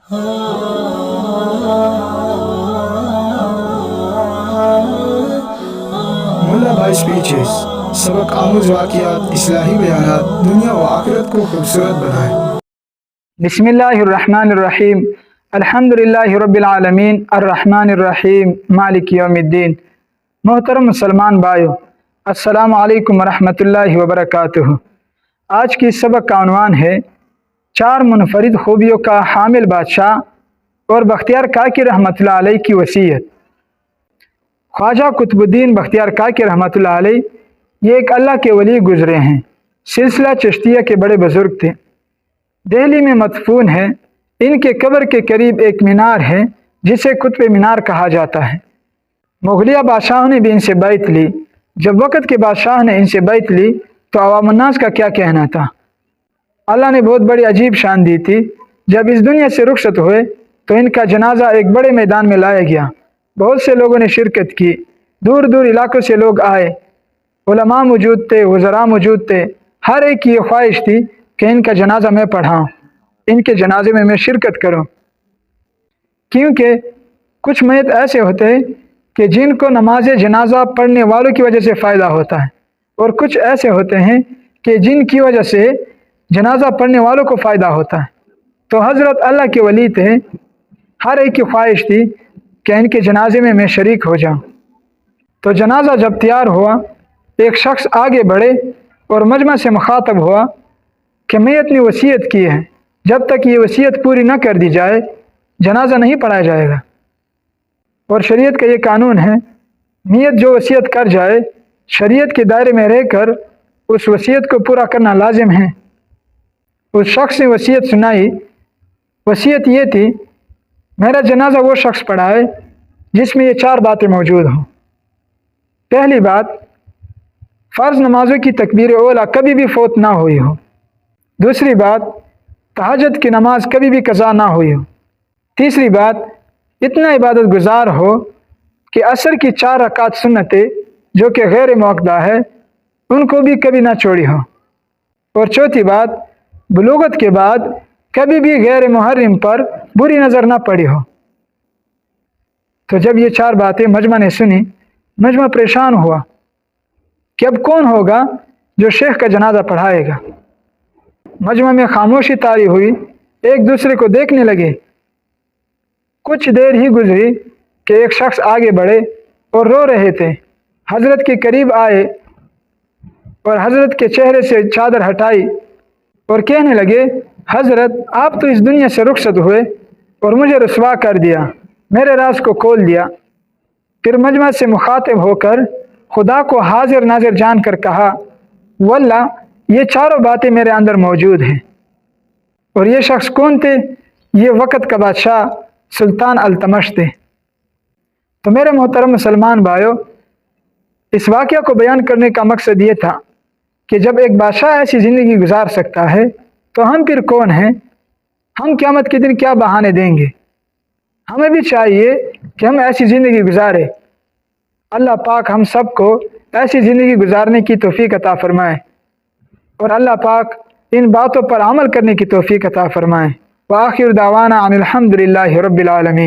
मुल्ला भाई स्पीचेस सबक आमूज वाक़ियात इस्लाही बयानात दुनिया व आखिरत को खूबसूरत बनाए। बिस्मिल्लाहिर्रहमानिर्रहीम अल्हम्दुलिल्लाहि रब्बिल आलमीन अर्रहमानिर्रहीम मालिक यौमिद्दीन। मोहतरम मुसलमान भाइयों, अस्सलामु अलैकुम वरहमतुल्लाहि वबरकातुहू। आज की सबक का उन्वान है 4 मुनफरिद खूबियों का हामिल बादशाह और बख्तियार काकी रहमतुल्लाह अलैह की वसीयत। ख्वाजा कुतुबुद्दीन बख्तियार काकी रहमतुल्लाह अलैह ये एक अल्लाह के वली गुजरे हैं। सिलसिला चिश्तिया के बड़े बुजुर्ग थे। दिल्ली में मदफून है। इनके कब्र के करीब एक मीनार है जिसे कुतुब मीनार कहा जाता है। मुगलिया बादशाहों ने भी इनसे बैत ली। जब वक़्त के बादशाह ने इनसे बैत ली तो अवामुन्नास का क्या कहना था। अल्लाह ने बहुत बड़ी अजीब शान दी थी। जब इस दुनिया से रुखसत हुए तो इनका जनाजा एक बड़े मैदान में लाया गया। बहुत से लोगों ने शिरकत की। दूर दूर इलाकों से लोग आए। उलमा मौजूद थे, वज़रा मौजूद थे। हर एक की ये ख्वाहिश थी कि इनका जनाजा मैं पढ़ाऊँ, इनके जनाजे में मैं शिरकत करूँ। क्योंकि कुछ मैयत ऐसे होते हैं कि जिनको नमाज जनाजा पढ़ने वालों की वजह से फ़ायदा होता है, और कुछ ऐसे होते हैं कि जिनकी वजह से जनाजा पढ़ने वालों को फ़ायदा होता है। तो हज़रत अल्लाह के वली थे। हर एक की ख्वाहिश थी कि इनके जनाजे में मैं शरीक हो जाऊँ। तो जनाजा जब तैयार हुआ, एक शख्स आगे बढ़े और मजमा से मुखातब हुआ कि मैयत ने वसीयत की है, जब तक ये वसीयत पूरी न कर दी जाए जनाजा नहीं पढ़ाया जाएगा। और शरीयत का ये कानून है, मैयत जो वसीयत कर जाए शरीयत के दायरे में रहकर उस वसीयत को पूरा करना लाजिम है। उस शख्स ने वसीयत सुनाई। वसीयत ये थी, मेरा जनाजा वो शख्स पढ़ाए जिसमें ये 4 बातें मौजूद हों। पहली बात, फ़र्ज़ नमाज़ों की तकबीर ओला कभी भी फ़ौत ना हुई हो। दूसरी बात, तहज्जुद की नमाज कभी भी कज़ा ना हुई हो। तीसरी बात, इतना इबादत गुजार हो कि असर की 4 रकात सुन्नतें जो कि गैर मुअक्कदा है उनको भी कभी ना छोड़ी हो। और चौथी बात, बुलूगत के बाद कभी भी गैर मुहर्रिम पर बुरी नज़र ना पड़ी हो। तो जब ये 4 बातें मजमा ने सुनी, मजमा परेशान हुआ कि अब कौन होगा जो शेख का जनाजा पढ़ाएगा। मजमा में खामोशी तारी हुई, एक दूसरे को देखने लगे। कुछ देर ही गुजरी कि एक शख्स आगे बढ़े और रो रहे थे। हज़रत के करीब आए और हज़रत के चेहरे से चादर हटाई और कहने लगे, हज़रत आप तो इस दुनिया से रुखसत हुए और मुझे रुसवा कर दिया, मेरे राज को खोल दिया। फिर मजमा से मुखातिब होकर खुदा को हाजिर नाजिर जान कर कहा, वल्लाह ये 4 बातें मेरे अंदर मौजूद हैं। और ये शख्स कौन थे? ये वक़्त का बादशाह सुल्तान अल्तमश थे। तो मेरे मोहतरम मुसलमान भाइयों, इस वाक़या को बयान करने का मकसद ये था कि जब एक बादशाह ऐसी ज़िंदगी गुजार सकता है तो हम फिर कौन हैं? हम क़यामत के दिन क्या बहाने देंगे? हमें भी चाहिए कि हम ऐसी ज़िंदगी गुजारें। अल्लाह पाक हम सब को ऐसी ज़िंदगी गुजारने की तौफ़ीक़ अता फ़रमाए और अल्लाह पाक इन बातों पर अमल करने की तौफ़ीक़ अता फ़रमाए। व आखिर दावाना अनिल हम्दुलिल्लाहि रब्बिल आलमीन।